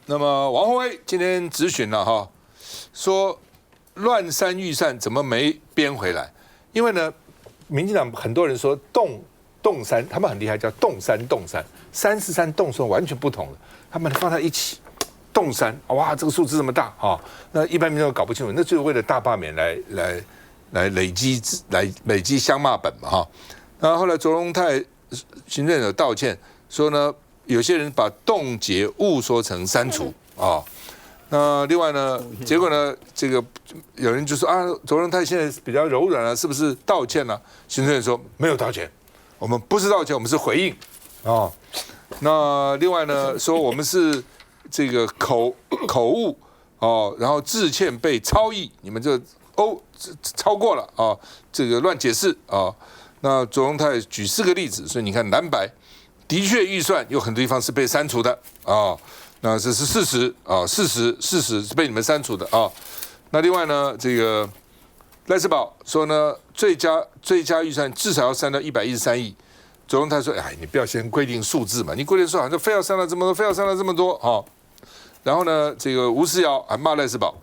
那么王宏威今天质询了哈，说乱删预算怎么没编回来？因为呢，民进党很多人说动删，他们很厉害，叫动删，三是三，动是完全不同的，他们放在一起。动删，哇，这个数字这么大啊！那一般民众搞不清楚，那就是为了大罢免来累积相骂本嘛哈。然后后来卓荣泰行政院有道歉，说呢，有些人把冻结误说成删除啊。那另外呢，结果呢，这个有人就说啊，卓荣泰现在比较柔软了，是不是道歉了？行政院说没有道歉，我们不是道歉，我们是回应啊。那另外呢，说我们是这个口误哦，然后致歉被超译，你们这超过了啊，这个乱解释啊。那卓荣泰举4个例子，所以你看蓝白的确预算有很多地方是被删除的啊，那这是事实啊，事实是被你们删除的啊。那另外呢，这个赖士葆说呢，最佳预算至少要删到113亿。卓荣泰说：“哎，你不要先规定数字嘛，你规定说好像非要删到这么多，非要删到这么多啊。”然后呢，这个吴思瑶还骂赖士葆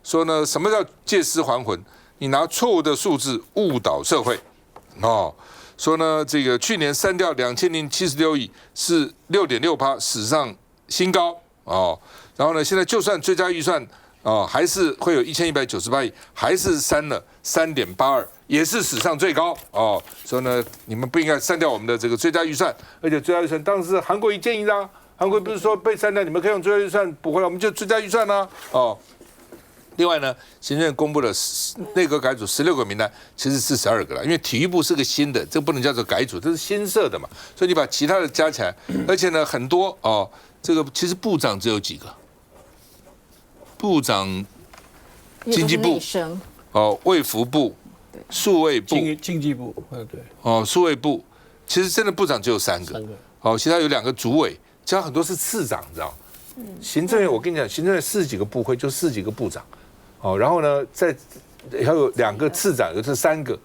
说呢，什么叫借尸还魂？你拿错误的数字误导社会哦。说呢，这个去年删掉2076亿是6.6%，史上新高哦。然后呢，现在就算追加预算哦，还是会有1198亿，还是删了3.82%，也是史上最高哦。所以呢，你们不应该删掉我们的这个追加预算，而且追加预算当时是韩国瑜建议的啊。韩国不是说被删掉，你们可以用追加预算补回来，我们就追加预算啦哦。另外呢，行政院公布了内阁改组16个名单，其实是42个了，因为体育部是个新的，这个不能叫做改组，这是新设的嘛，所以你把其他的加起来，而且呢很多哦，这个其实部长只有几个，部长经济部哦，卫福部、数位部、经济部，对，哦，数位部，其实真的部长只有3个，哦，其他有2个主委。其他很多是次长，你知道？行政院我跟你讲，行政院40几个部会就40几个部长，哦，然后呢，还有2个次长，有这3个，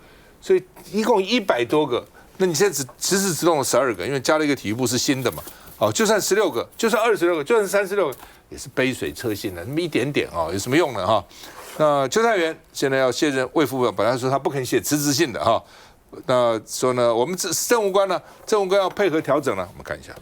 所以一共100多个。那你现在只动了12个，因为加了一个体育部是新的嘛，哦，就算16个，就算26个，就算36个，也是杯水车薪的，那么一点点啊，有什么用呢哈？那邱泰源现在要卸任卫福部长，本来说他不肯写辞职信的哈，那说呢，我们政务官呢，政务官要配合调整了，我们看一下。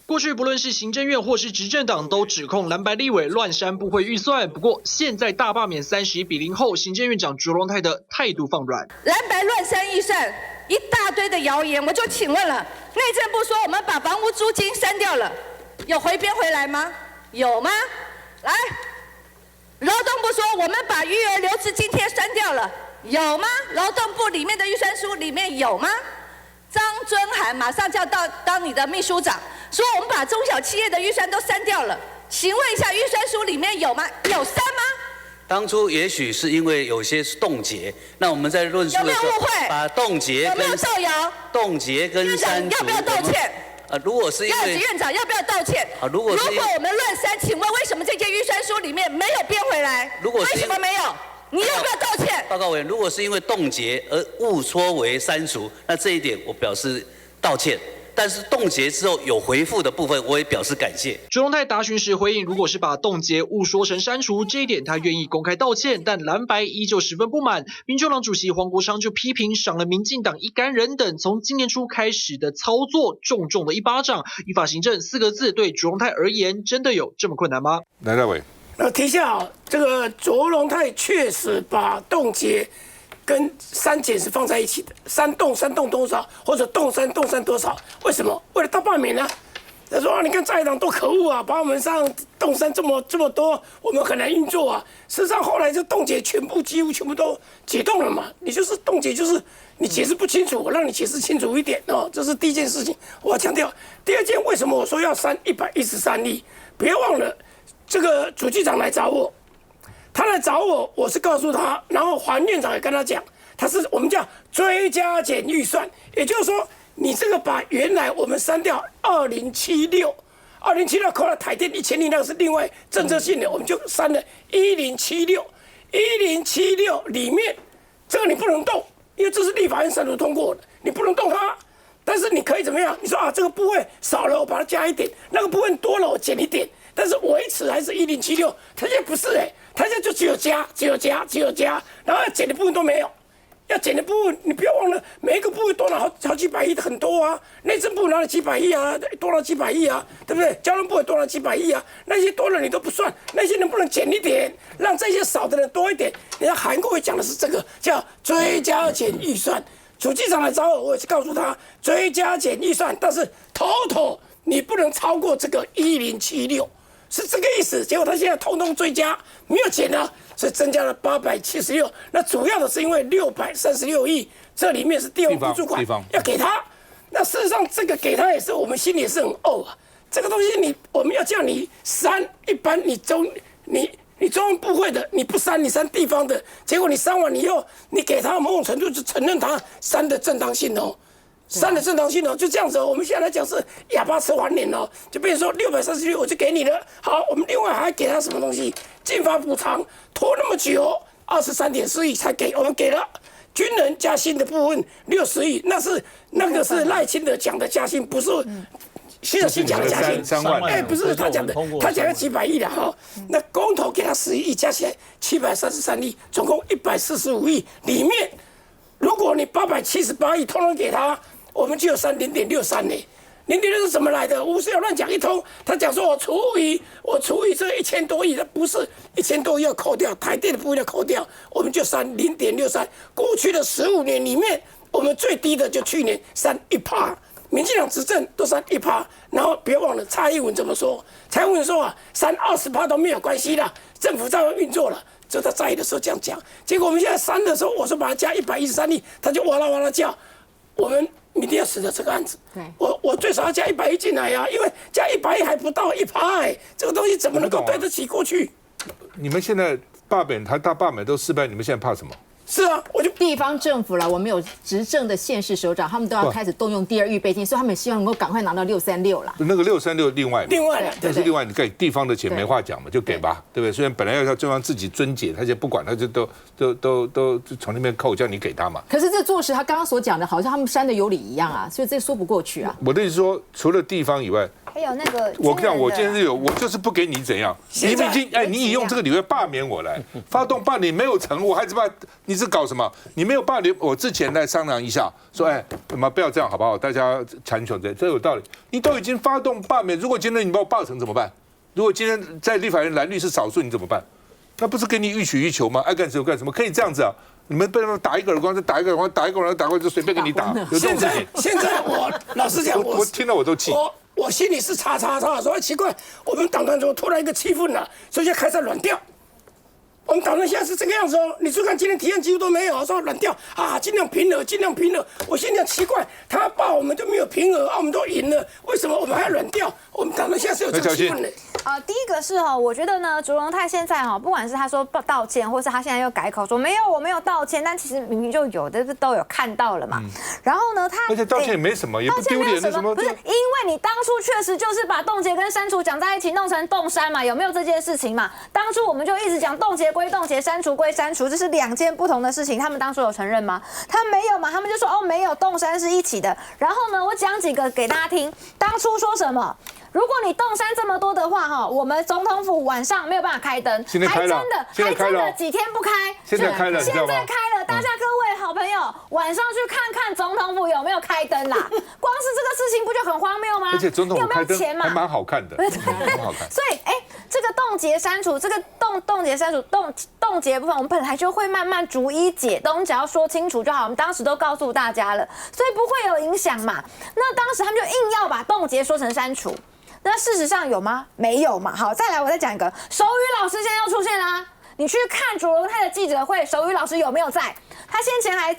过去不论是行政院或是执政党都指控蓝白立委乱删部会预算，不过现在大罢免31比0后，行政院长卓荣泰的态度放软。蓝白乱删预算，一大堆的谣言，我就请问了，内政部说我们把房屋租金删掉了，有回编回来吗？有吗？来，劳动部说我们把育儿留职津贴删掉了，有吗？劳动部里面的预算书里面有吗？张尊涵马上就要当你的秘书长，说我们把中小企业的预算都删掉了，请问一下，预算书里面有吗？有删吗？当初也许是因为有些冻结，那我们在论述的时候，有没有误会？把冻结跟有没有造谣？冻结跟删除，要不要道歉？如果是因为院长要不要道歉？如果我们乱删，请问为什么这件预算书里面没有编回来？为什么没有？你要不要道歉？报告委员，如果是因为冻结而误说为删除，那这一点我表示道歉。但是冻结之后有回复的部分，我也表示感谢。卓荣泰答询时回应，如果是把冻结误说成删除，这一点他愿意公开道歉，但蓝白依旧十分不满。民众党主席黄国昌就批评赏了民进党一干人等从今年初开始的操作，重重的一巴掌。依法行政4个字对卓荣泰而言，真的有这么困难吗？来，大伟。提下这个卓荣泰确实把冻结跟删减是放在一起的，删动多少，或者动删多少？为什么？为了大罢免呢？他说你看在野党多可恶啊，把我们上动删这么多，我们很难运作啊。事实上后来这冻结几乎全部都解冻了嘛。你就是冻结，就是你解释不清楚，我让你解释清楚一点哦。这是第一件事情，我要强调。第二件，为什么我说要删113亿？不要忘了。这个主机长来找我，他来找我，我是告诉他，然后黄院长也跟他讲，他是我们叫追加减预算，也就是说，你这个把原来我们删掉2076扣了台电1000亿，那个是另外政策性的，我们就删了1076里面，这个你不能动，因为这是立法院3读通过的，你不能动它。但是你可以怎么样？你说啊，这个部分少了，我把它加一点；那个部分多了，我减一点。但是维持还是1076，他现在不是他现在就只有加，然后要减的部分都没有。要减的部分，你不要忘了，每一个部位多拿好几百亿的很多啊，内政部拿了几百亿啊，多了几百亿啊，对不对？交通部也多了几百亿啊，那些多了你都不算，那些能不能减一点，让这些少的人多一点？你看韩国瑜讲的是这个，叫追加减预算。主计长来找我，我也是告诉他追加减预算，但是头你不能超过这个1076，是这个意思。结果他现在通通追加，没有减啊。所以增加了876，那主要的是因为636亿，这里面是地方补助款要给他。那事实上这个给他也是我们心里也是很怄啊。这个东西我们要叫你删，一般你中央部会的你不删，你删地方的，结果你删完以后，你给他某种程度就承认他删的正当性哦。删的正当性哦，就这样子哦。我们现在来讲是哑巴吃黄连哦，就变成说636我就给你了。好，我们另外还给他什么东西？进发补偿拖那么久，23.4亿才给，我们给了。军人加薪的部分60亿，那个是赖清德讲的加薪，不是徐小新讲的加薪。3万，不是他讲的，他讲了几百亿的哈。那公投给他11亿，加起来733亿，总共145亿，里面如果你878亿通通给他。我们就有0.63呢，0.6是怎么来的？吴思瑶乱讲一通，他讲说我除以这1000多亿，他不是1000多亿要扣掉，台电的部分要扣掉，我们就0.63。过去的15年里面，我们最低的就去年1%，民进党执政都1%，然后别忘了蔡英文怎么说？蔡英文说啊，20%都没有关系啦，政府照样运作了。就他在意的时候这样讲，结果我们现在3的时候，我说把它加113亿，他就哇啦哇啦叫，我们。明天要死的这个案子，我最少要加100亿进来呀，因为加100亿还不到1%，这个东西怎么能够对得起过去？你们现在罢免，他大罢免都失败，你们现在怕什么？是啊，我就地方政府了，我们有执政的县市首长，他们都要开始动用第2预备金，所以他们希望能够赶快拿到636啦。那个636另外了，但是另外你给地方的钱没话讲嘛，就给吧，对不对？虽然本来要中央自己遵解，他就不管，他就都从那边扣，叫你给他嘛。可是这做事他刚刚所讲的，好像他们删的有理一样啊，所以这说不过去啊。我的意思说，除了地方以外。还有那个，我讲，我今天是我就是不给你怎样，你们已经你以用这个理由罢免我来，发动罢免没有成，我还是你是搞什么？你没有罢免，我之前来商量一下，说不要这样好不好？大家强求这有道理。你都已经发动罢免，如果今天你把我罢成怎么办？如果今天在立法院蓝绿是少数，你怎么办？那不是给你予取予求吗？爱干什么干什么，可以这样子啊？你们被他们打一个耳光，再打一个耳光，打一个耳光，打过就随便给你打，有这种事情。现在我老实讲，我听了我都气。我心里是叉，说奇怪，我们党团怎么突然一个气愤了，所以就开始软掉。我们党团现在是这个样子哦，你去看今天提案几乎都没有，说软掉啊，尽量平和。我心里想奇怪，他罢我们就没有平和，我们都赢了，为什么我们还软掉？我们党团现在是有这个气氛的。第一个是我觉得呢，卓荣泰现在不管是他说道歉，或是他现在又改口说没有，我没有道歉，但其实明明就有的都有看到了嘛。然后呢，而且道歉也没什么，也不丢脸的什么。不是，因为你当初确实就是把冻结跟删除讲在一起，弄成冻删嘛，有没有这件事情嘛？当初我们就一直讲冻结归冻结，删除归删除，这是2件不同的事情。他们当初有承认吗？他没有嘛，他们就说没有，冻删是一起的。然后呢，我讲几个给大家听，当初说什么？如果你冻删这么多的话，我们总统府晚上没有办法开灯，还真的几天不开，现在开了，大家各位好朋友，晚上去看看总统府有没有开灯啦。光是这个事情不就很荒谬吗？而且总统府开灯还蛮好看的，很好看。所以这个冻结删除，这个冻结删除冻结部分，我们本来就会慢慢逐一解冻，只要说清楚就好。我们当时都告诉大家了，所以不会有影响嘛。那当时他们就硬要把冻结说成删除。那事实上有吗？没有嘛。好，再来我再讲一个，手语老师现在又出现啦。你去看卓荣泰的记者会，手语老师有没有在？他先前还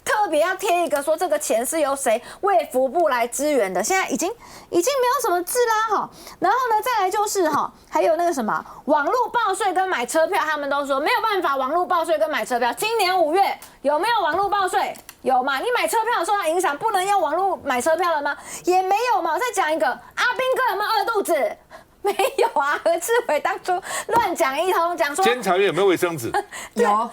特别要贴一个说这个钱是由谁卫福部来支援的，现在已经没有什么字啦哈。然后呢，再来就是还有那个什么网络报税跟买车票，他们都说没有办法网络报税跟买车票。今年5月有没有网络报税？有嘛？你买车票受到影响，不能用网络买车票了吗？也没有嘛。我再讲一个，阿兵哥有没有饿肚子？没有啊，何志伟当初乱讲一通，讲说监察院有没有卫生纸？有，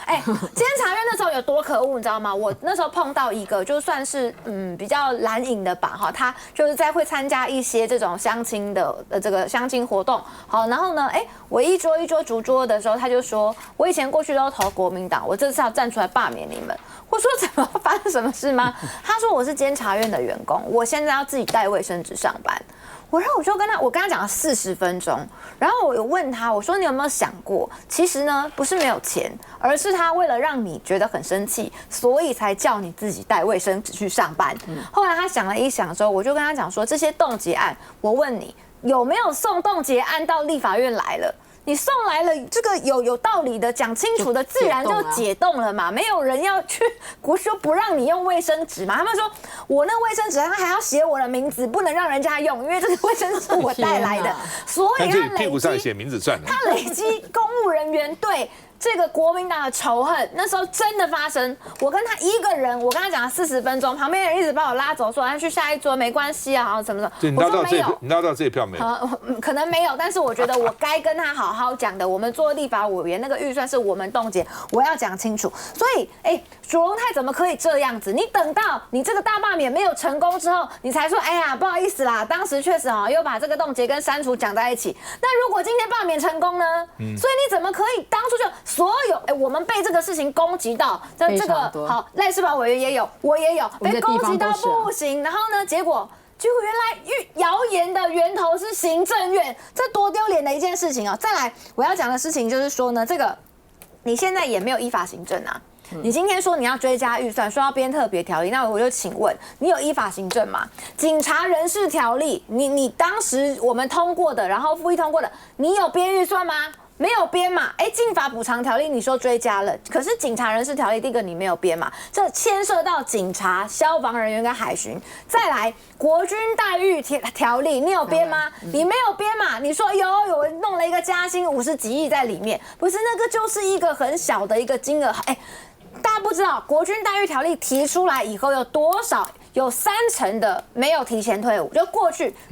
监察院那时候有多可恶，你知道吗？我那时候碰到一个，就算是比较蓝营的吧，哈，他就是会参加一些这种相亲的这个相亲活动，好，然后呢，我一桌逐桌的时候，他就说，我以前过去都投国民党，我这次要站出来罢免你们。我说怎么发生什么事吗？他说我是监察院的员工，我现在要自己带卫生纸上班。然后我跟他讲了40分钟，然后我有问他，我说你有没有想过，其实呢不是没有钱，而是他为了让你觉得很生气，所以才叫你自己带卫生纸去上班。后来他想了一想之后，我就跟他讲说，这些冻结案，我问你有没有送冻结案到立法院来了？你送来了，这个有道理的讲清楚的，自然就解冻了嘛。没有人要去说不让你用卫生纸嘛。他们说我那卫生纸他还要写我的名字，不能让人家用，因为这个卫生纸我带来的，所以他屁股上写名字算了。他累积公务人员对这个国民党的仇恨，那时候真的发生。我跟他一个人，我跟他讲了40分钟，旁边的人一直把我拉走，说要去下一桌，没关系啊，然后什么什么。你拿到这一票没有？可能没有，但是我觉得我该跟他好好讲的。我们做立法委员那个预算是我们冻结，我要讲清楚。所以，卓荣泰怎么可以这样子？你等到你这个大罢免没有成功之后，你才说，哎呀，不好意思啦，当时确实又把这个冻结跟删除讲在一起。那如果今天罢免成功呢？所以你怎么可以当初就所有我们被这个事情攻击到，这个好赖世宝委员也有，我也有被攻击到不行。然后呢，结果原来谣言的源头是行政院，这多丢脸的一件事情哦！再来，我要讲的事情就是说呢，这个你现在也没有依法行政啊。你今天说你要追加预算，说要编特别条例，那我就请问，你有依法行政吗？警察人事条例，你当时我们通过的，然后复议通过的，你有编预算吗？没有编嘛？禁法补偿条例你说追加了，可是警察人事条例第一个你没有编嘛？这牵涉到警察、消防人员跟海巡。再来，国军待遇条例你有编吗？你没有编嘛？你说有人弄了一个加薪50几亿在里面，不是那个就是一个很小的一个金额。大家不知道国军待遇条例提出来以后有多少？有30%的没有提前退伍，就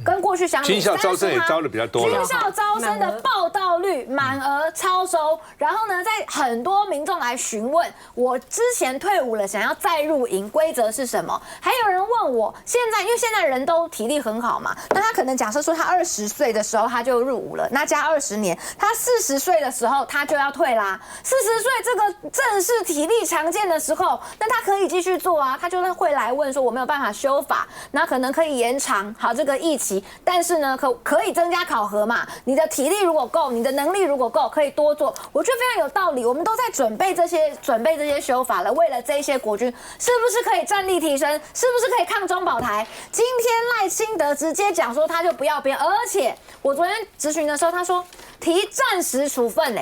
跟过去相比，军校招生也招的比较多了。军校招生的报到率满额超收，然后呢，在很多民众来询问我之前退伍了，想要再入营，规则是什么？还有人问我现在，因为现在人都体力很好嘛，那他可能假设说他20岁的时候他就入伍了，那加20年，他40岁的时候他就要退啦。40岁这个正是体力强健的时候，那他可以继续做啊，他就会来问说我没有办法修法，那可能可以延长好这个役期，但是呢可以增加考核嘛？你的体力如果够，你的能力如果够，可以多做。我觉得非常有道理，我们都在准备这些修法了。为了这些国军，是不是可以战力提升？是不是可以抗中保台？今天赖清德直接讲说他就不要编，而且我昨天质询的时候他说提暂时处分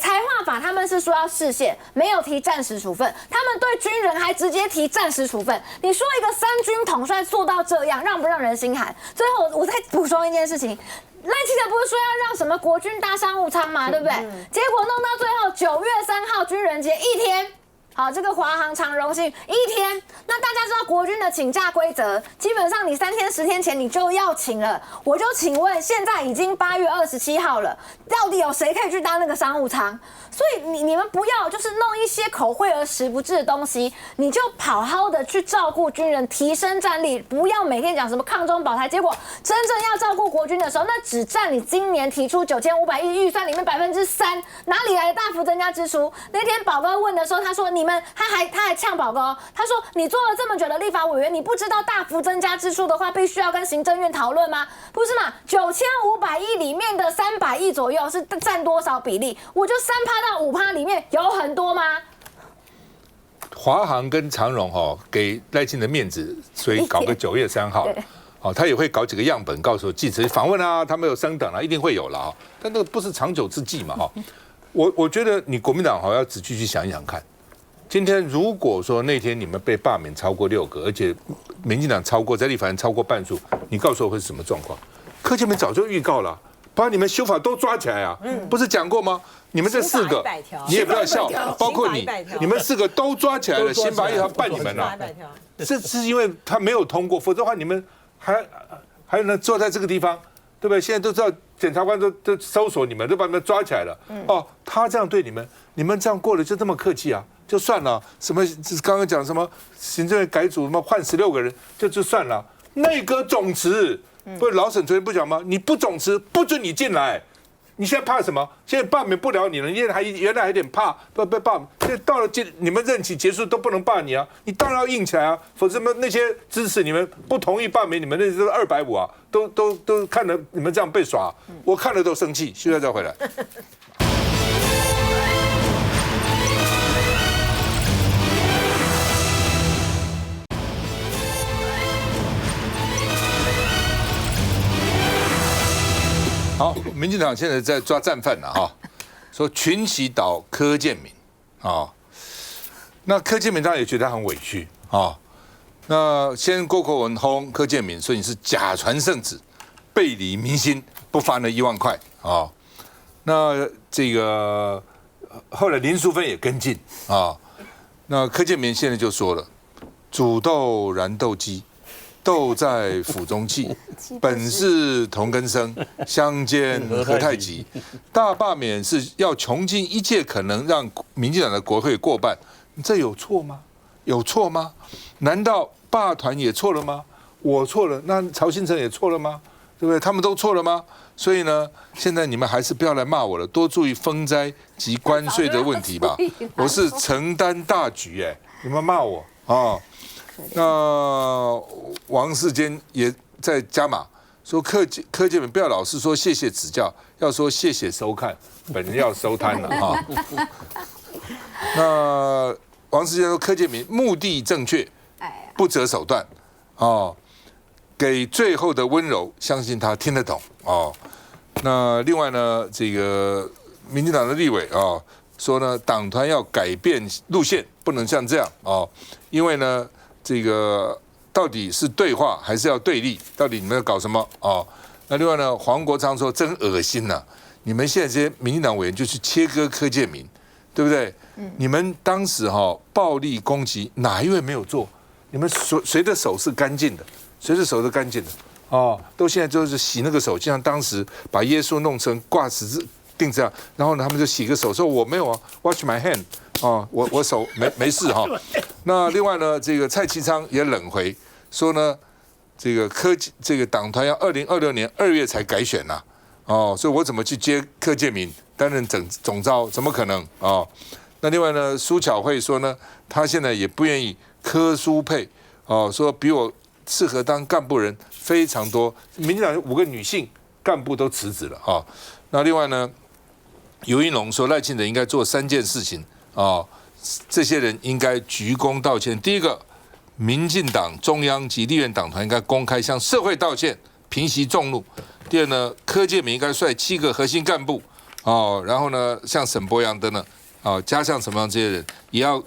财化法他们是说要释宪，没有提暂时处分，他们对军人还直接提暂时处分。你说一个3军统帅做到这样，让不让人心寒？最后我再补充一件事情，赖清德不是说要让什么国军搭商务舱嘛，对不对？结果弄到最后9月3号军人节1天。好，这个华航长荣幸1天，那大家知道国军的请假规则，基本上你3天10天前你就要请了。我就请问，现在已经8月27号了，到底有谁可以去搭那个商务舱？所以你们不要就是弄一些口惠而实不至的东西，你就好好的去照顾军人，提升战力，不要每天讲什么抗中保台，结果真正要照顾国军的时候，那只占你今年提出9500亿预算里面3%，哪里来的大幅增加支出？那天宝哥问的时候，他说他还呛宝哥，他说你做了这么久的立法委员，你不知道大幅增加支出的话，必须要跟行政院讨论吗？不是嘛？9500亿里面的300亿左右是占多少比例？我就3%到5%里面有很多吗？华航跟长荣给赖清德面子，所以搞个9月3号。他也会搞几个样本，告诉记者访问啊，他们有升等啊，一定会有了但那个不是长久之计嘛我觉得你国民党要仔细去想一想看。今天如果说那天你们被罢免超过6个，而且民进党在立法院超过半数，你告诉我会是什么状况？柯建铭早就预告了，把你们修法都抓起来啊！不是讲过吗？你们这4个，你也不要笑，包括你们4个都抓起来了，刑法1条办你们了。这是因为他没有通过，否则的话你们还能坐在这个地方，对不对？现在都知道检察官都搜索你们，都把你们抓起来了。哦，他这样对你们，你们这样过了就这么客气啊？就算了。什么刚刚讲什么行政院改组什么换16个人，就算了。内阁总辞，不是老沈昨天不讲吗？你不总辞，不准你进来。你现在怕什么？现在罢免不了你了，你原来还有点怕被罢免，现在到了你们任期结束都不能罢你啊！你当然要硬起来啊，否则那些支持你们不同意罢免你们那些都250啊，都看着你们这样被耍，我看了都生气。休息再回来。好，民进党现在在抓战犯了哈，说群起倒柯建铭啊，那柯建铭当然也觉得他很委屈啊。那先郭国文轰柯建铭，说你是假传圣旨，背离民心，不发那1万块啊。那这个后来林淑芬也跟进啊。那柯建铭现在就说了，煮豆燃豆萁。豆在釜中泣，本是同根生，相煎何太急。大罢免是要穷尽一切可能让民进党的国会过半，这有错吗？有错吗？难道罢团也错了吗？我错了，那曹兴诚也错了吗？对不对？他们都错了吗？所以呢，现在你们还是不要来骂我了，多注意风灾及关税的问题吧。我是承担大局，你们骂我啊？那王世坚也在加码说柯建铭不要老是说谢谢指教，要说谢谢收看，本人要收摊了哈。那王世坚说柯建铭目的正确，不择手段哦，给最后的温柔，相信他听得懂哦。那另外呢，这个民进党的立委啊说呢，党团要改变路线，不能像这样哦，因为呢。这个到底是对话还是要对立？到底你们要搞什么哦？那另外呢，黄国昌说真恶心呐！你们现在这些民进党委员就去切割柯建铭，对不对？你们当时暴力攻击哪一位没有做？你们谁的手是干净的？谁的手是干净的？哦，都现在就是洗那个手，就像当时把耶稣弄成挂十字钉这样，然后呢，他们就洗个手，说我没有啊 ，wash my hand。哦，我手没事哈。那另外呢，这个蔡其昌也冷回说呢，这个党团要2026年2月才改选呐。哦，所以我怎么去接柯建铭担任总召？怎么可能哦？那另外呢，苏巧慧说呢，他现在也不愿意柯苏配哦，说比我适合当干部人非常多。民进党有5个女性干部都辞职了啊。那另外呢，游盈隆说赖清德应该做3件事情。哦，这些人应该鞠躬道歉。第一个，民进党中央及立院党团应该公开向社会道歉，平息众怒。第二呢，柯建铭应该率7个核心干部，哦，然后呢，像沈伯洋等等，哦，加上什么样这些人，也要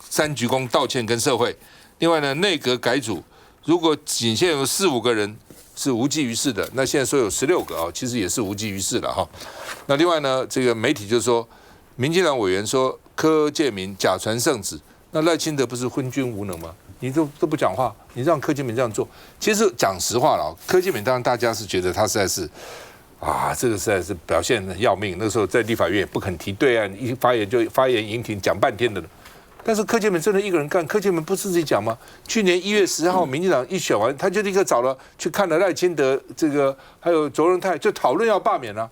3鞠躬道歉跟社会。另外呢，内阁改组，如果仅限有4、5个人是无济于事的，那现在说有16个其实也是无济于事了哈。那另外呢，这个媒体就说，民进党委员说。柯建铭假传圣旨，那赖清德不是昏君无能吗？你都不讲话，你让柯建铭这样做，其实讲实话了，柯建铭当然大家是觉得他实在是这个实在是表现很要命。那时候在立法院也不肯提对岸，一发言就发言引挺，讲半天的了。但是柯建铭真的一个人干，柯建铭不是自己讲吗？去年1月10号，民进党一选完，他就立刻找了去看了赖清德这个还有卓荣泰，就讨论要罢免啊。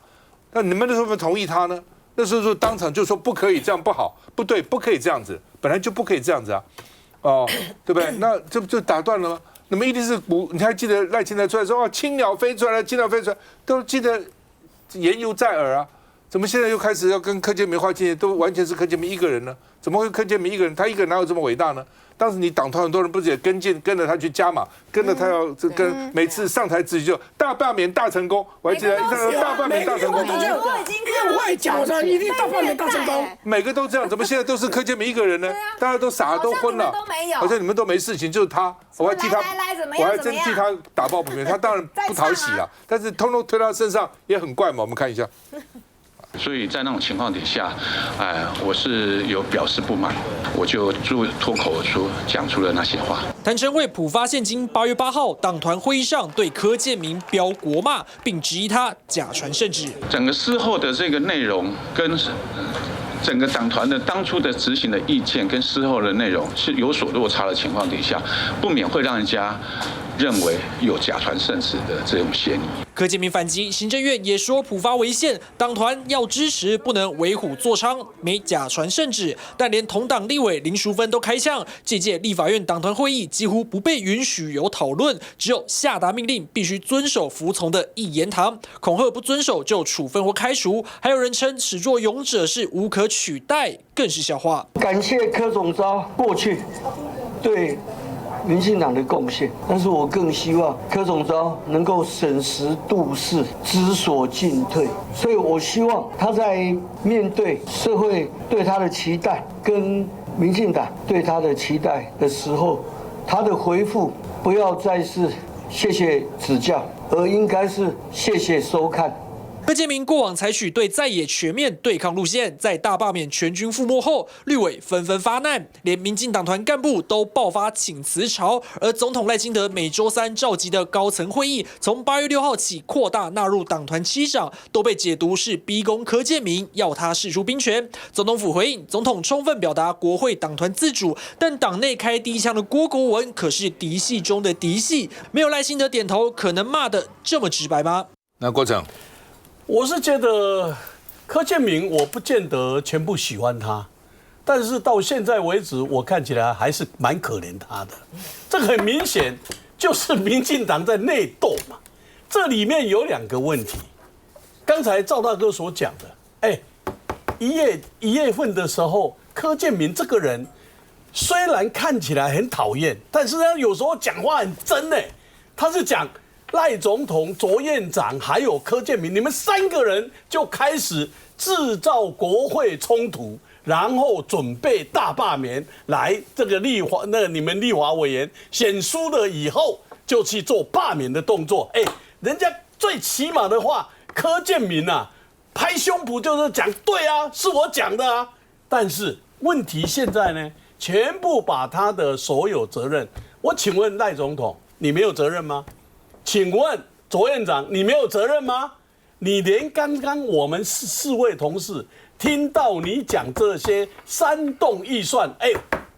那你们那时候有没有同意他呢？那时候当场就说不可以这样，不好，不对，不可以这样子，本来就不可以这样子啊，哦，对不对？那这不就打断了吗？你们一定是你还记得赖清德出来说青鸟飞出来了，青鸟飞出来，都记得言犹在耳啊。怎么现在又开始要跟柯建铭划清，都完全是柯建铭一个人呢？怎么会柯建铭一个人？他一个人哪有这么伟大呢？当时你党团很多人不是也跟着他去加码，跟着他要跟每次上台之就大罢免大成功，我还记得大罢免大成功，宴会讲上一定大罢免大成功，每个都这样，怎么现在都是柯建铭一个人呢？大家都傻都昏了，好像你们都没事情，就是他，我还替他，我还真替他打抱不平，他当然不讨喜啊，但是通通推到身上也很怪嘛，我们看一下。所以在那种情况底下，我是有表示不满，我就脱口而出讲出了那些话。谭成慧普发现金，8月8号党团会议上对柯建铭飙国骂，并质疑他假传圣旨。整个事后的这个内容跟整个党团的当初的执行的意见跟事后的内容是有所落差的情况底下，不免会让人家认为有假传圣旨的这种嫌疑。柯建铭反击，行政院也说普发违宪，党团要支持，不能为虎作伥，没假传圣旨。但连同党立委林淑芬都开呛，这届立法院党团会议几乎不被允许有讨论，只有下达命令必须遵守服从的一言堂，恐吓不遵守就处分或开除。还有人称始作俑者是无可取代，更是笑话。感谢柯总召过去对民进党的贡献，但是我更希望柯总召能够审时度势，知所进退。所以我希望他在面对社会对他的期待，跟民进党对他的期待的时候，他的回复不要再是谢谢指教，而应该是谢谢收看。柯建铭过往采取对在野全面对抗路线，在大罢免全军覆没后，绿委纷纷发难，连民进党团干部都爆发请辞潮。而总统赖清德每周三召集的高层会议，从8月6号起扩大纳入党团七长，都被解读是逼宫柯建铭，要他释出兵权。总统府回应，总统充分表达国会党团自主，但党内开第一枪的郭国文可是嫡系中的嫡系，没有赖清德点头，可能骂得这么直白吗？那郭成。我是觉得柯建铭，我不见得全部喜欢他，但是到现在为止，我看起来还是蛮可怜他的。这个很明显就是民进党在内斗嘛。这里面有2个问题。刚才赵大哥所讲的，一月份的时候，柯建铭这个人虽然看起来很讨厌，但是他有时候讲话很真诶，他是讲。赖总统、卓院长还有柯建铭，你们3个人就开始制造国会冲突，然后准备大罢免，来这个你们立法委员选输了以后，就去做罢免的动作。人家最起码的话，柯建铭啊，拍胸脯就是讲对啊，是我讲的啊。但是问题现在呢，全部把他的所有责任，我请问赖总统，你没有责任吗？请问卓院长，你没有责任吗？你连刚刚我们4位同事听到你讲这些煽动预算，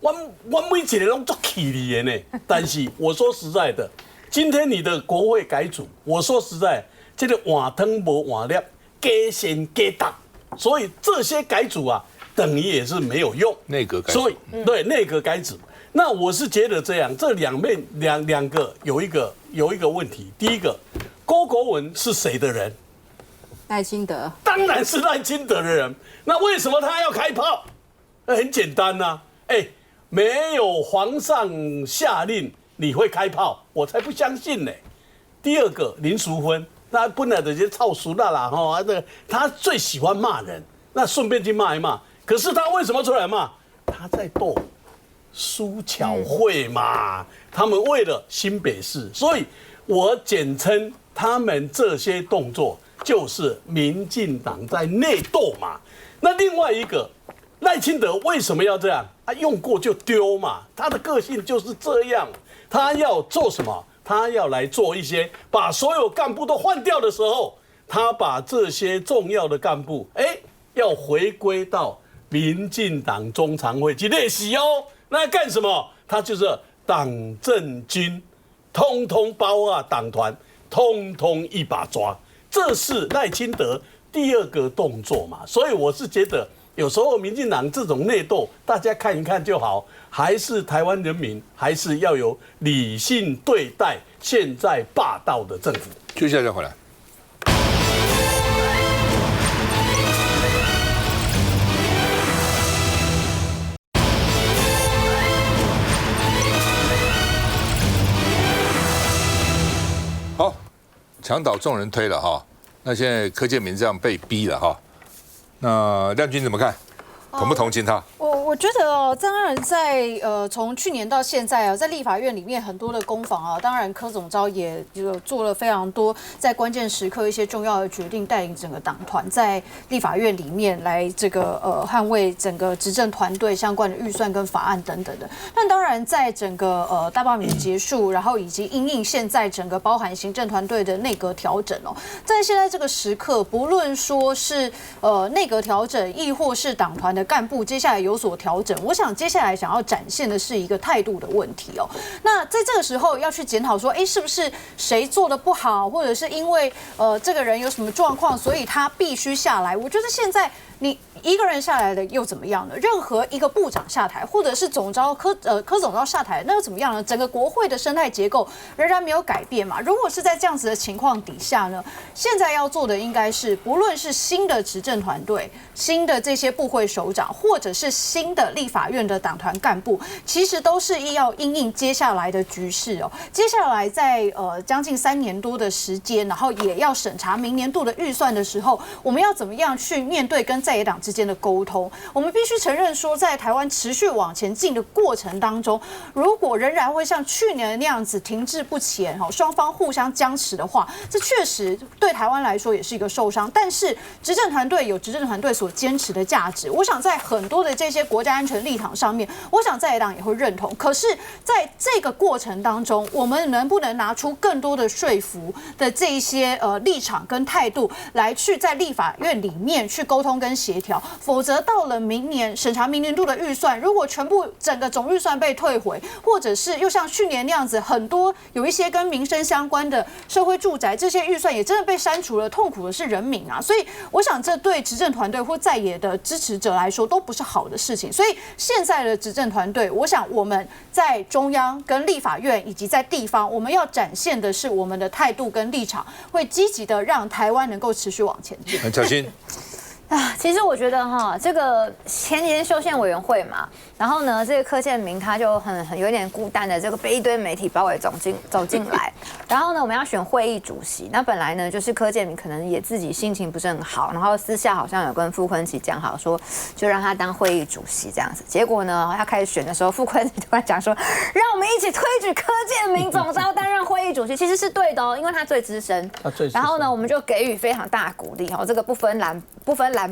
我每一个都做气你的呢。但是我说实在的，今天你的国会改组，我说实在，这个换汤无换粒，加先加大，所以这些改组啊，等于也是没有用。内阁改组，所以对内阁改组。那我是觉得这样，这两个有一个问题。第一个，郭国文是谁的人？赖清德，当然是赖清德的人。那为什么他要开炮？很简单呐、没有皇上下令你会开炮，我才不相信呢。第二个，林淑芬，那本来这些臭俗啦啦哈，他最喜欢骂人，那顺便去骂一骂。可是他为什么出来骂？他在斗苏巧慧嘛，他们为了新北市，所以我简称他们这些动作就是民进党在内斗嘛。那另外一个赖清德为什么要这样？用过就丢嘛，他的个性就是这样。他要做什么？他要来做一些把所有干部都换掉的时候，他把这些重要的干部，要回归到民进党中常会去练习哦。那干什么？他就是党政军，通通包啊党团，通通一把抓。这是赖清德第二个动作嘛。所以我是觉得，有时候民进党这种内斗，大家看一看就好。还是台湾人民还是要有理性对待现在霸道的政府。接下来再回来。好，墙倒众人推了哈。那现在柯建铭这样被逼了哈，那亮君怎么看？同不同情他？我我觉得哦，当然在从去年到现在啊，在立法院里面很多的攻防啊，当然柯总召也做了非常多在关键时刻一些重要的决定，带领整个党团在立法院里面来这个捍卫整个执政团队相关的预算跟法案等等的。但当然在整个大罢免结束，然后以及因应现在整个包含行政团队的内阁调整哦，在现在这个时刻，不论说是内阁调整，亦或是党团的干部接下来有所调整，我想接下来想要展现的是一个态度的问题哦。那在这个时候要去检讨说，哎，是不是谁做的不好，或者是因为这个人有什么状况，所以他必须下来？我觉得现在你一个人下来了又怎么样呢？任何一个部长下台，或者是柯总召下台，那又怎么样呢？整个国会的生态结构仍然没有改变嘛。如果是在这样子的情况底下呢，现在要做的应该是，不论是新的执政团队、新的这些部会首长，或者是新的立法院的党团干部，其实都是要因应接下来的局势哦。接下来在将近3年多的时间，然后也要审查明年度的预算的时候，我们要怎么样去面对跟在野党之间的沟通？我们必须承认说，在台湾持续往前进的过程当中，如果仍然会像去年那样子停滞不前，双方互相僵持的话，这确实对台湾来说也是一个受伤。但是执政团队有执政团队所坚持的价值，我想在很多的这些国家安全立场上面，我想在野党也会认同。可是在这个过程当中，我们能不能拿出更多的说服的这一些立场跟态度，来去在立法院里面去沟通跟协调？否则到了明年审查明年度的预算，如果全部整个总预算被退回，或者是又像去年那样子，很多有一些跟民生相关的社会住宅这些预算也真的被删除了，痛苦的是人民啊！所以我想这对执政团队或在野的支持者来说都不是好的事情。所以现在的执政团队，我想我们在中央跟立法院以及在地方，我们要展现的是我们的态度跟立场，会积极的让台湾能够持续往前进。小心。其实我觉得哈，这个前年修宪委员会嘛，然后呢，这个柯建铭他就很有点孤单的这个被一堆媒体包围走进来，然后呢，我们要选会议主席，那本来呢就是柯建铭可能也自己心情不是很好，然后私下好像有跟傅昆萁讲好说，就让他当会议主席这样子，结果呢，他开始选的时候，傅昆萁突然讲说，让我们一起推举柯建铭总召担任会议主席，其实是对的哦，因为他最资深，然后呢，我们就给予非常大的鼓励哦，这个不分蓝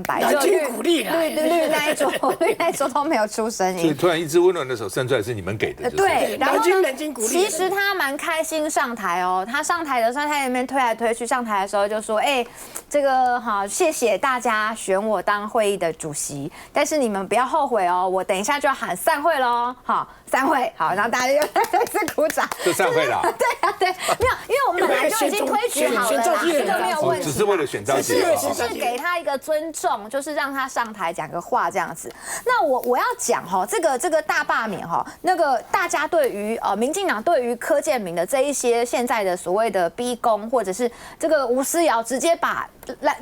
白，就绿那一桌都没有出声音。所以突然一支温暖的手伸出来是你们给的，对，然后呢，其实他他蛮开心上台哦。他上台的时候，他在那边推来推去，上台的时候就说：“哎，这个好，谢谢大家选我当会议的主席，但是你们不要后悔哦，我等一下就要喊散会喽，好，散会，好，然后大家又再次鼓掌，就散会了。对啊，对，没有，因为我们本来就已经推举好了啦，这个没有问题，只是为了选召集人，只是给他一个尊重，就是让他上台讲个话这样子。那我要讲哈，这个大罢免哈，那个大家对于民进党对于柯建铭的这一些现在的所谓的逼宫，或者是这个吴思瑶直接把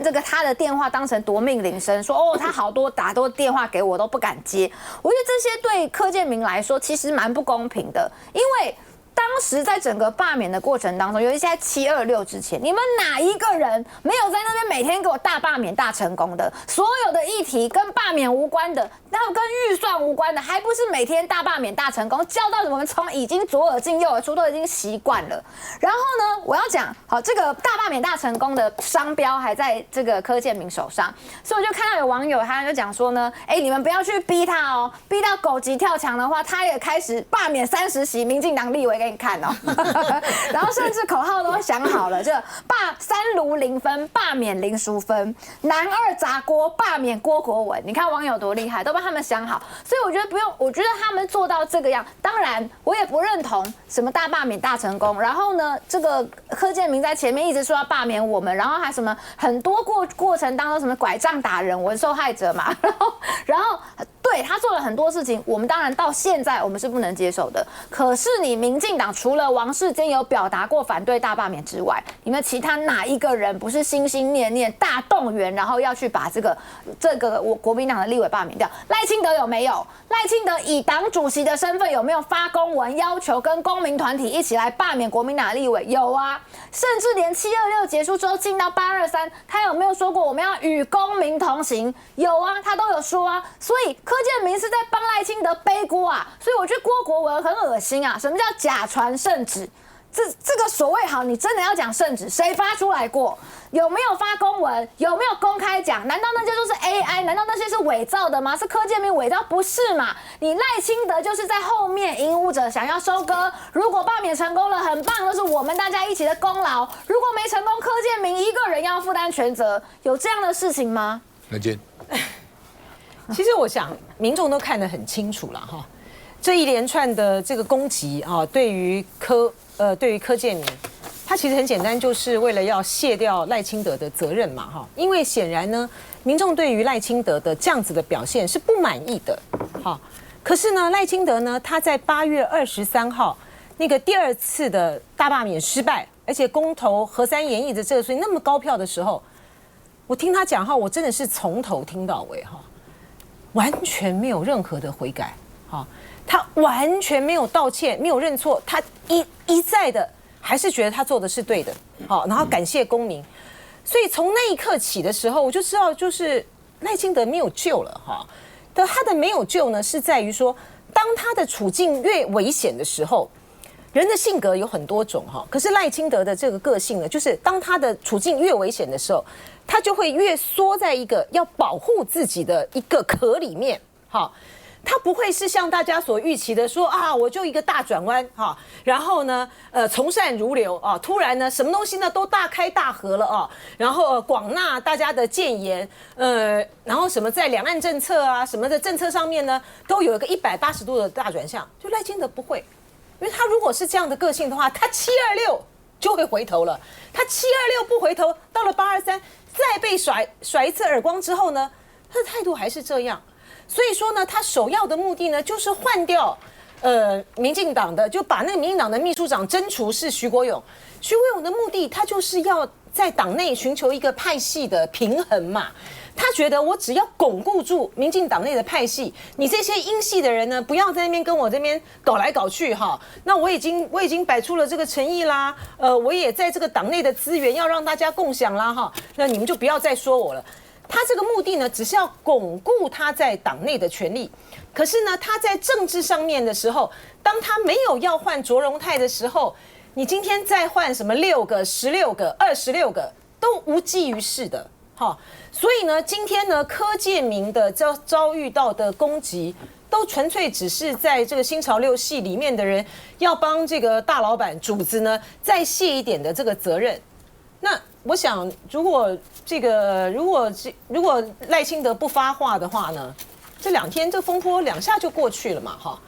这个他的电话当成夺命铃声，说哦他好多打多电话给我都不敢接。我觉得这些对柯建铭来说其实蛮不公平的，因为当时在整个罢免的过程当中，尤其在726之前，你们哪一个人没有在那边每天给我大罢免大成功的？所有的议题跟罢免无关的，然后跟预算无关的，还不是每天大罢免大成功？叫到我们从已经左耳进右耳出都已经习惯了。然后呢，我要讲好这个大罢免大成功的商标还在这个柯建铭手上，所以我就看到有网友他就讲说呢，哎，你们不要去逼他哦，逼到狗急跳墙的话，他也开始罢免30席民进党立委给你看哦，然后甚至口号都想好了，就罢3炉0分，罢免林淑芬，男2砸锅，罢免郭国文。你看网友多厉害，都帮他们想好。所以我觉得不用，我觉得他们做到这个样。当然，我也不认同什么大罢免大成功。然后呢，这个柯建铭在前面一直说要罢免我们，然后还什么很多过程当中什么拐杖打人，我是受害者嘛。然后对他做了很多事情，我们当然到现在我们是不能接受的。可是你民进党除了王世坚有表达过反对大罢免之外，你们其他哪一个人不是心心念念大动员，然后要去把这个我国民党的立委罢免掉？赖清德有没有？赖清德以党主席的身份有没有发公文要求跟公民团体一起来罢免国民党的立委？有啊，甚至连726结束之后进到823，他有没有说过我们要与公民同行？有啊，他都有说啊。所以柯建明是在帮赖清德背锅啊，所以我觉得郭国文很恶心啊。什么叫假传圣旨？这个所谓好，你真的要讲圣旨，谁发出来过？有没有发公文？有没有公开讲？难道那些都是 AI？ 难道那些是伪造的吗？是柯建铭伪造？不是嘛？你赖清德就是在后面引舞者想要收割。如果罢免成功了，很棒，都是我们大家一起的功劳。如果没成功，柯建铭一个人要负担全责，有这样的事情吗？来见。其实我想民众都看得很清楚了哈，这一连串的这个攻击啊，对于柯建铭，他其实很简单，就是为了要卸掉赖清德的责任嘛哈。因为显然呢，民众对于赖清德的这样子的表现是不满意的，哈。可是呢，赖清德呢，他在8月23号那个第2次的大罢免失败，而且公投核3研议的这个所以那么高票的时候，我听他讲话，我真的是从头听到尾哈，完全没有任何的悔改，哈。他完全没有道歉，没有认错，他一再的还是觉得他做的是对的，好，然后感谢公民。所以从那一刻起的时候，我就知道，就是赖清德没有救了哈。他的没有救呢，是在于说，当他的处境越危险的时候，人的性格有很多种哈。可是赖清德的这个个性呢，就是当他的处境越危险的时候，他就会越缩在一个要保护自己的一个壳里面，好。他不会是像大家所预期的说啊，我就一个大转弯哈，然后呢，从善如流啊，突然呢，什么东西呢都大开大合了啊，然后广纳大家的谏言，然后什么在两岸政策啊什么的政策上面呢，都有一个180度的大转向。就赖清德不会，因为他如果是这样的个性的话，他726就会回头了。他726不回头，到了823再被甩一次耳光之后呢，他的态度还是这样。所以说呢，他首要的目的呢，就是换掉民进党的，就把那个民进党的秘书长征除是徐国勇。徐国勇的目的，他就是要在党内寻求一个派系的平衡嘛。他觉得我只要巩固住民进党内的派系，你这些英系的人呢，不要在那边跟我这边搞来搞去哈。那我已经摆出了这个诚意啦，我也在这个党内的资源要让大家共享啦哈。那你们就不要再说我了。他这个目的呢，只是要巩固他在党内的权利。可是呢，他在政治上面的时候，当他没有要换卓荣泰的时候，你今天再换什么6个、16个、26个，都无济于事的。好，所以呢，今天呢，柯建铭的遭遇到的攻击，都纯粹只是在这个新潮流系里面的人要帮这个大老板主子呢再卸一点的这个责任。那我想，如果赖清德不发话的话呢，这2天这风波2下就过去了嘛，哈。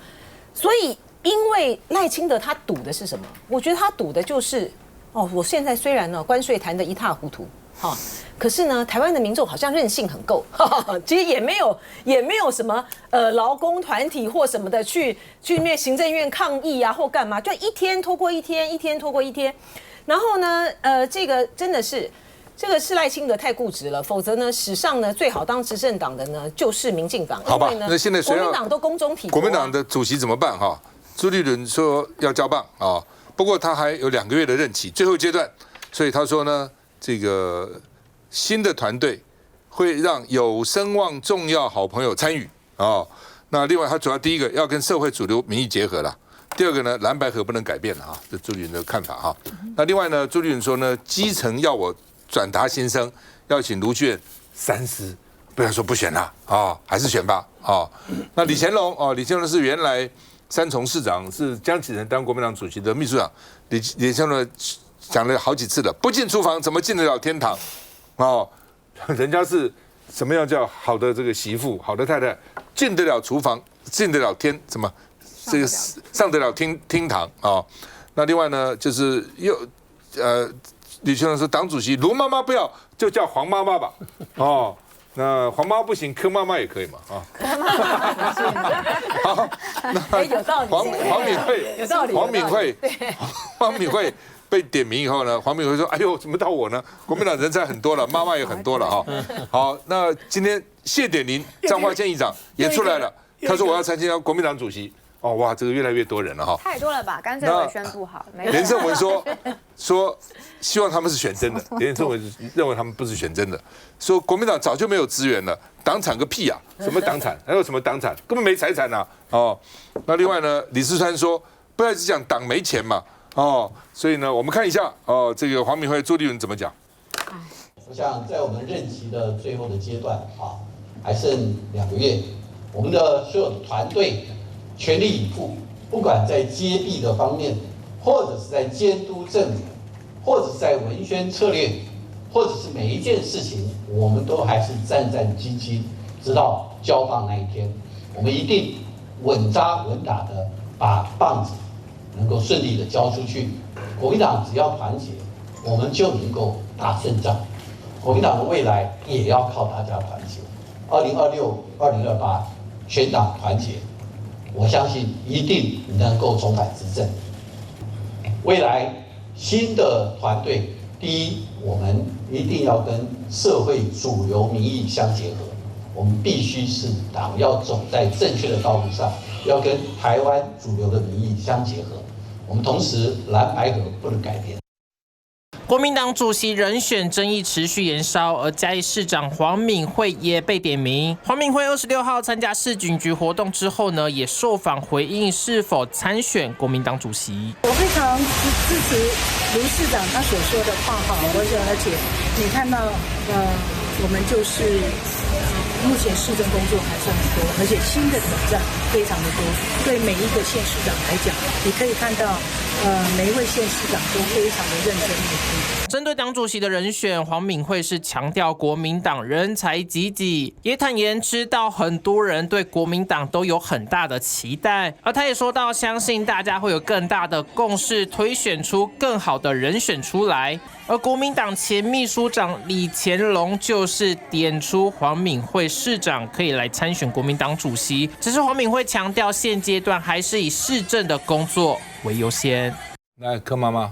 所以，因为赖清德他赌的是什么？我觉得他赌的就是，我现在虽然呢关税谈得一塌糊涂，哈，可是呢台湾的民众好像韧性很够，其实也没有什么劳工团体或什么的去面行政院抗议啊或干嘛，就一天拖过一天，一天拖过一天。然后呢，这个真的是，这个是赖清德太固执了，否则呢，史上呢最好当执政党的呢就是民进党。好吧，那现在国民党都宫中体，国民党的主席怎么办哈？朱立伦说要交棒啊，不过他还有2个月的任期，最后阶段，所以他说呢，这个新的团队会让有声望重要好朋友参与啊。那另外，他主要第一个要跟社会主流民意结合了。第二个呢，蓝白合不能改变了哈，这朱立伦的看法哈。那另外呢，朱立伦说呢，基层要我转达心声，要请卢俊三思，不要说不选了啊，还是选吧啊。那李乾龙是原来3重市长，是江启臣当国民党主席的秘书长。李乾龙讲了好几次了，不进厨房怎么进得了天堂？人家是什么样叫好的这个媳妇，好的太太，进得了厨房，进得了天什么？这个上得了厅堂啊。那另外呢，就是李乾龙说，党主席卢妈妈不要，就叫黄妈妈吧。那黄妈妈不行，柯妈妈也可以嘛啊。柯妈妈好，那有道理。黄敏惠有道理。黄敏惠被点名以后呢，黄敏惠说：“哎呦，怎么到我呢？国民党人才很多了，妈妈也很多了哈。”好，那今天谢点林彰化县议长也出来了。他说我要参加国民党主席哦，哇，这个越来越多人了哈。太多了吧？干脆我宣布好。连胜文说希望他们是选真的，连胜文认为他们不是选真的，说国民党早就没有资源了，党产个屁啊！什么党产？还有什么党产？根本没财产啊！哦，那另外呢，李四川说不要只讲党没钱嘛，哦，所以呢，我们看一下哦，这个黄敏惠、朱立伦怎么讲。我想在我们任期的最后的阶段啊，还剩2个月，我们的所有的团队全力以赴，不管在接弊的方面，或者是在监督政府，或者是在文宣策略，或者是每一件事情，我们都还是战战兢兢，直到交棒那一天，我们一定稳扎稳打的把棒子能够顺利的交出去。国民党只要团结，我们就能够打胜仗。国民党的未来也要靠大家团结。2026、2028，全党团结，我相信一定能够重返执政。未来新的团队，第一，我们一定要跟社会主流民意相结合，我们必须是党要走在正确的道路上，要跟台湾主流的民意相结合。我们同时蓝白合不能改变。国民党主席人选争议持续延烧，而嘉义市长黄敏惠也被点名。黄敏惠26号参加市警局活动之后呢，也受访回应是否参选国民党主席。我非常支持卢市长他所说的话哈，而且你看到我们就是目前市政工作还算很多，而且新的挑战非常的多。对每一个县市长来讲，你可以看到每一位县市长都非常的认真努力。针对党主席的人选，黄敏惠是强调国民党人才济济，也坦言知道很多人对国民党都有很大的期待，而他也说到，相信大家会有更大的共识，推选出更好的人选出来。而国民党前秘书长李乾龙就是点出黄敏惠市长可以来参选国民党主席，只是黄敏惠强调，现阶段还是以市政的工作为优先。来，柯妈妈，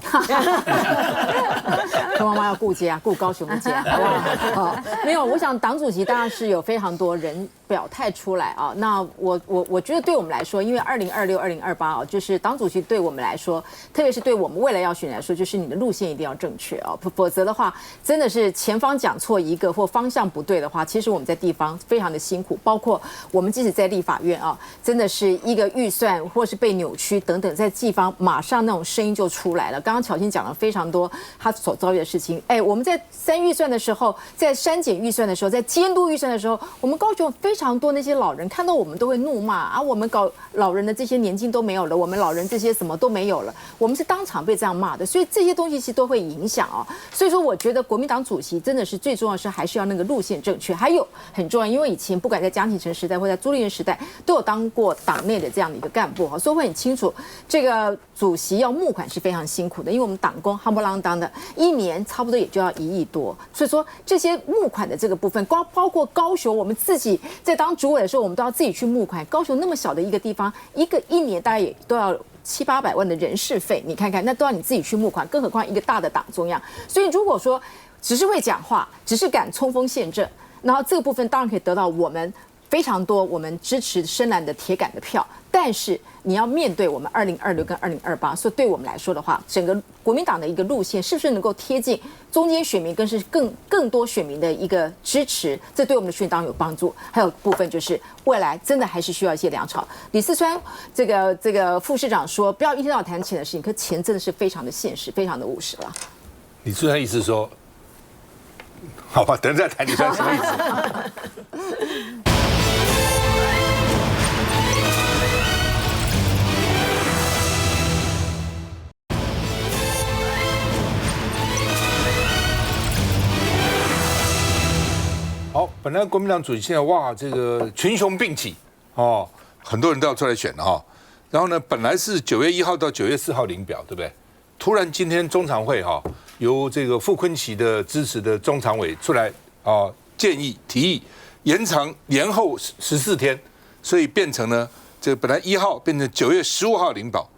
柯妈妈要顾家，顾高雄的家，好不好？好，没有，我想党主席当然是有非常多人表态出来啊。那我觉得对我们来说，因为2026、2028啊，就是党主席对我们来说，特别是对我们未来要选来说，就是你的路线一定要正确啊，否则的话，真的是前方讲错一个或方向不对的话，其实我们在地方非常的辛苦，包括我们即使在立法院啊，真的是一个预算或是被扭曲等等，在地方马上那种声音就出来了。刚刚巧芯讲了非常多他所遭遇的事情。我们在3预算的时候，在删减预算的时候，在监督预算的时候，我们高雄非常多那些老人看到我们都会怒骂啊，我们搞老人的这些年金都没有了，我们老人这些什么都没有了，我们是当场被这样骂的，所以这些东西其实都会影响哦。所以说，我觉得国民党主席真的是最重要的是还是要那个路线正确，还有很重要，因为以前不管在江启臣时代或在朱立伦时代，都有当过党内的这样的一个干部哈，所以会很清楚这个主席要募款是非常辛苦的，因为我们党工夯不啷当的，一年差不多也就要1亿多，所以说这些募款的这个部分，包括高雄，我们自己在当主委的时候，我们都要自己去募款。高雄那么小的一个地方，一年大概也都要700-800万的人事费，你看看，那都要你自己去募款，更何况一个大的党中央。所以如果说只是会讲话，只是敢冲锋陷阵，然后这个部分当然可以得到我们非常多我们支持深蓝的铁杆的票，但是你要面对我们2026跟2028，所以对我们来说的话，整个国民党的一个路线是不是能够贴近中间选民，更是更多选民的一个支持，这对我们的选党有帮助。还有部分就是未来真的还是需要一些粮草。李四川这个副市长说，不要一天到晚谈钱的事情，可钱真的是非常的现实，非常的务实了。李四川意思说，好吧，等再谈李四川什么意思？好，本来国民党主席现在哇，这个群雄并起哦，很多人都要出来选了哈。然后呢，本来是9月1号到9月4号领表，对不对？突然今天中常会哈，由这个傅崐萁的支持的中常委出来啊，建议提议延后14天，所以变成呢，这本来1号变成9月15号领保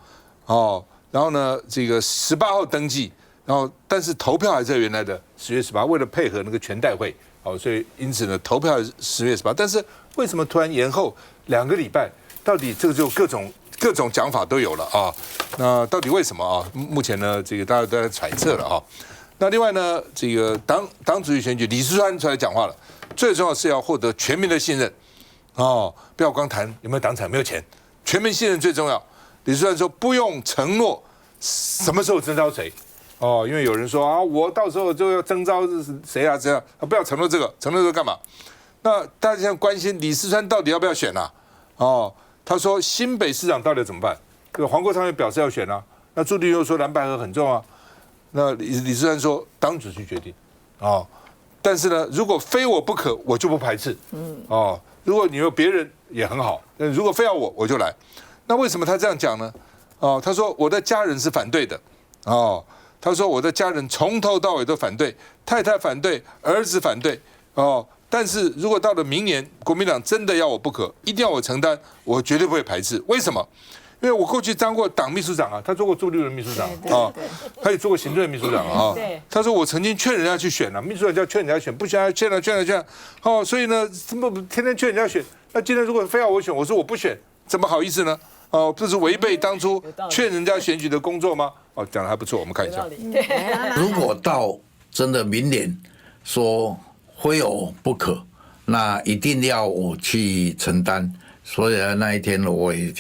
哦，然后呢，这个18号登记，然后但是投票还在原来的10月18，为了配合那个全代会。好，所以因此呢，投票10月18，但是为什么突然延后2个礼拜？到底这个就各种各种讲法都有了啊。那到底为什么啊？目前呢，这个大家都在揣测了啊。那另外呢，这个党主席选举，李世川出来讲话了，最重要是要获得全民的信任哦，不要光谈有没有党产、有没有钱，全民信任最重要。李世川说不用承诺什么时候征召谁。哦，因为有人说啊，我到时候就要征召谁啊？这样啊，不要承诺这个，承诺这个干嘛？那大家现在关心李世川到底要不要选啊？哦，他说新北市长到底怎么办？这个黄国昌也表示要选啊。那朱立伦又说蓝白合很重要啊。那李世川说党主席决定，哦，但是呢，如果非我不可，我就不排斥。哦，如果你有别人也很好，但如果非要我就来。那为什么他这样讲呢？哦，他说我的家人是反对的。哦。他说：“我的家人从头到尾都反对，太太反对，儿子反对，哦。但是如果到了明年，国民党真的要我不可，一定要我承担，我绝对不会排斥。为什么？因为我过去当过党秘书长啊，他做过朱立伦秘书长啊，他也做过行政秘书长啊。他说我曾经劝人家去选了，秘书长叫劝人家选，不选劝了，哦，所以呢，怎么天天劝人家选？那今天如果非要我选，我说我不选，怎么好意思呢？哦，这是违背当初劝人家选举的工作吗？哦，讲得还不错，我们看一下。如果到真的明年说非我不可，那一定要我去承担。所以那一天我也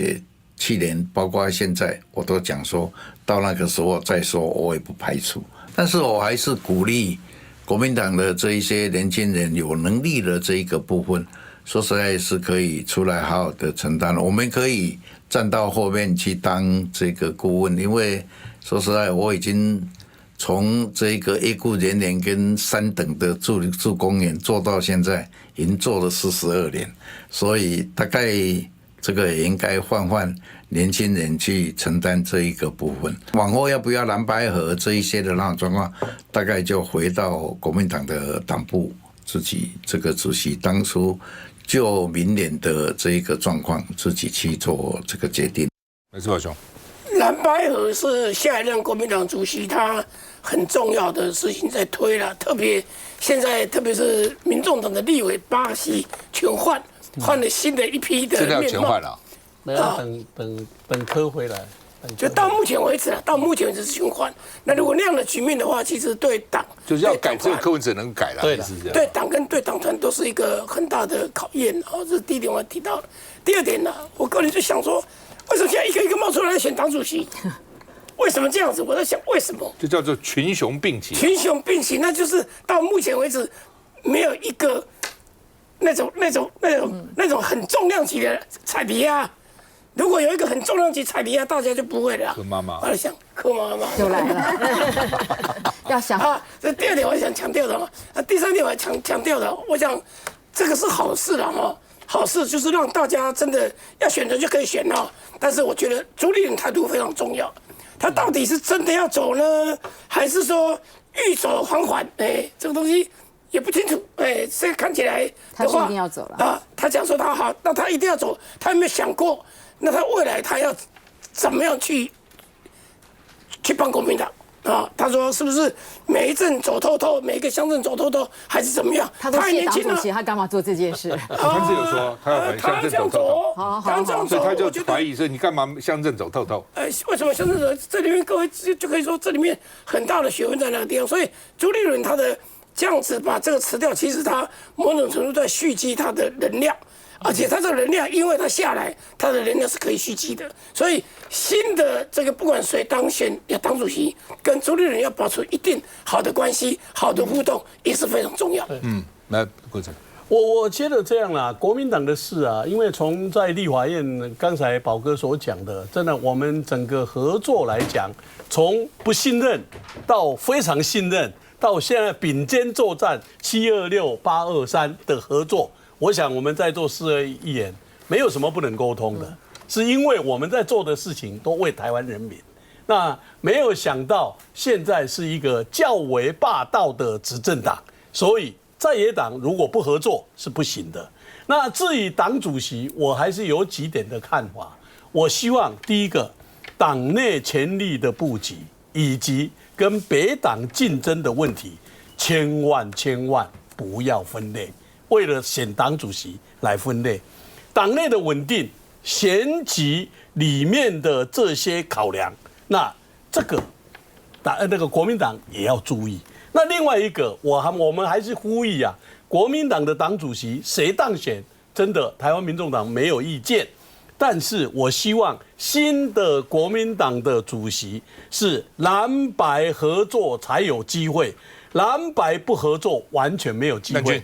去年包括现在我都讲说，到那个时候再说，我也不排除。但是我还是鼓励国民党的这一些年轻人有能力的这一个部分，说实在是可以出来好好的承担。我们可以站到后面去当这个顾问，因为说实在，我已经从这个业顾人员跟3等的助公员做到现在，已经做了42年，所以大概这个也应该换年轻人去承担这一个部分。往后要不要蓝白合这一些的那种状况，大概就回到国民党的党部自己这个主席当初就明年的这一个状况自己去做这个决定。没错，兄。蓝白合是下一任国民党主席他很重要的事情在推了，现在特别是民众党的立委巴西全换了新的一批的面貌。真的要全换了？没有，本科回来。就到目前为止是全换。那如果那样的局面的话，其实对党就是要改这个柯文哲能改了，对，是这样。对党跟对党团都是一个很大的考验。哦，这是第一点我提到的。第二点呢，我个人就想说，为什么现在一个一个冒出来选党主席？为什么这样子？我在想为什么？就叫做群雄并起。群雄并起，那就是到目前为止没有一个那种很重量级的彩礼啊。如果有一个很重量级彩礼啊，大家就不会了。柯妈妈，我在想，柯妈妈又来了，要想啊。这第二点我想强调的嘛，第三点我强调的，我想这个是好事了哈。好事就是让大家真的要选择就可以选了。但是我觉得朱立伦态度非常重要，他到底是真的要走呢，还是说欲走还缓？这个东西也不清楚。这看起来他是一定要走了啊。他讲说他好，那他一定要走，他有没有想过？那他未来他要怎么样去帮国民党啊？他说是不是每一镇走透透，每一个乡镇走透透，还是怎么样？他都谢党主席，他干嘛做这件事？他是有说他要乡镇走透透，所以他就怀疑说你干嘛乡镇走透透？为什么乡镇走？这里面各位就可以说这里面很大的学问在那个地方。所以朱立伦他的这样子把这个辞掉，其实他某种程度在蓄积他的能量。而且他这个能量，因为他下来，他的能量是可以蓄积的，所以新的这个不管谁当选要当主席，跟朱立伦要保持一定好的关系、好的互动，也是非常重要的。来，郭正，我觉得这样啦，国民党的事啊，因为从在立法院刚才宝哥所讲的，真的我们整个合作来讲，从不信任到非常信任，到现在并肩作战726、823的合作。我想我们在座4位议员没有什么不能沟通的，是因为我们在做的事情都为台湾人民。那没有想到现在是一个较为霸道的执政党，所以在野党如果不合作是不行的。那至于党主席，我还是有几点的看法。我希望第一个，党内权力的布局以及跟别党竞争的问题，千万不要分裂。为了选党主席来分裂，党内的稳定选举里面的这些考量，那这个那个国民党也要注意。那另外一个，我们还是呼吁啊，国民党的党主席谁当选，真的台湾民众党没有意见。但是我希望新的国民党的主席是蓝白合作才有机会，蓝白不合作完全没有机会。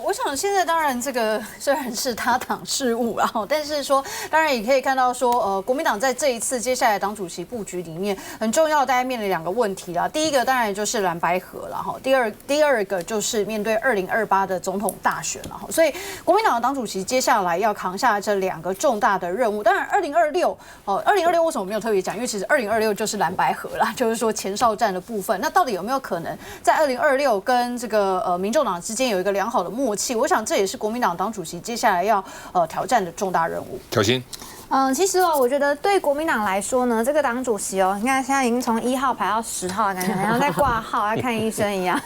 我想现在当然这个虽然是他党事务啦，但是说当然也可以看到说，国民党在这一次接下来党主席布局里面很重要，大家面临2个问题啦。第一个当然就是蓝白合啦，第二个就是面对2028的总统大选啦。所以国民党的党主席接下来要扛下这2个重大的任务。当然2026为什么没有特别讲？因为其实2026就是蓝白合啦，就是说前哨战的部分。那到底有没有可能在2026跟这个民众党之间有一个良好的默契？我想这也是国民党党主席接下来要挑战的重大任务。小新。其实我觉得对国民党来说呢，这个党主席你看现在已经从1号排到10号，感觉好像在挂号要看医生一样。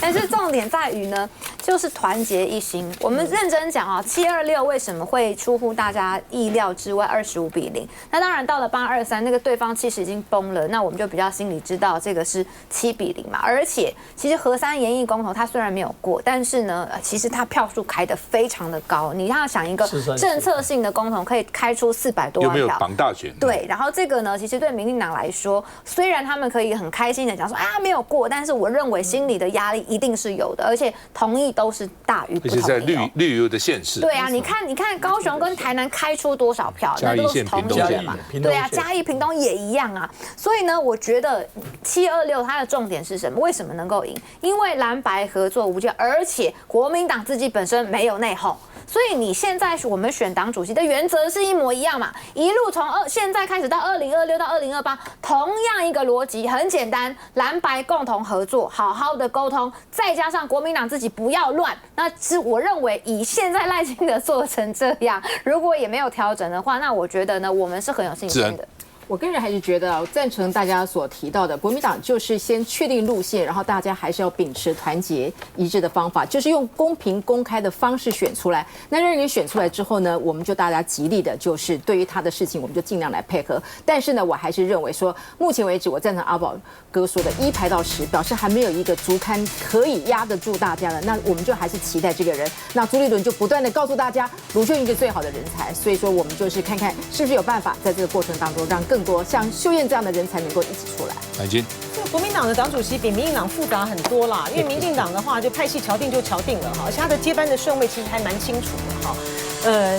但是重点在于呢，就是团结一心。我们认真讲726为什么会出乎大家意料之外25-0？那当然到了823，那个对方其实已经崩了，那我们就比较心里知道这个是7-0嘛。而且其实核3研议公投它虽然没有过，但是呢，其实它票数开得非常的高。你要想一个政策性的公投可以开出400多万票，有没有绑大选？对，然后这个呢，其实对民进党来说，虽然他们可以很开心的讲说没有过，但是我认为心里的压力一定是有的，而且同意都是大于不同意。而且在绿油的县市。对啊，你看高雄跟台南开出多少票，那都是同意的嘛。对啊，嘉义、屏东也一样啊。所以呢，我觉得726它的重点是什么？为什么能够赢？因为蓝白合作无间，而且国民党自己本身没有内讧。所以你现在我们选党主席的原则是一模一样嘛，一路从现在开始到2026到2028，同样一个逻辑，很简单，蓝白共同合作，好好的沟通，再加上国民党自己不要乱。那是我认为以现在赖清德做成这样，如果也没有调整的话，那我觉得呢，我们是很有信心的。我个人还是觉得赞成大家所提到的，国民党就是先确定路线，然后大家还是要秉持团结一致的方法，就是用公平公开的方式选出来。那让人选出来之后呢，我们就大家极力的，就是对于他的事情，我们就尽量来配合。但是呢，我还是认为说，目前为止，我赞成阿宝哥说的1排到10，表示还没有一个竹竿可以压得住大家的。那我们就还是期待这个人。那朱立伦就不断的告诉大家，卢秀燕是最好的人才，所以说我们就是看看是不是有办法在这个过程当中让更多像秀燕这样的人才能够一起出来。海金，这个国民党的党主席比民进党复杂很多啦，因为民进党的话就派系敲定就敲定了哈，而且他的接班的顺位其实还蛮清楚的哈。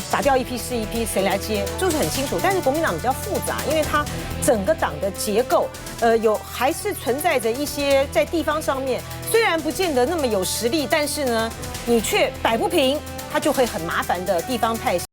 打掉一批是一批，谁来接就是很清楚。但是国民党比较复杂，因为它整个党的结构，还是存在着一些在地方上面虽然不见得那么有实力，但是呢，你却摆不平，它就会很麻烦的地方派系。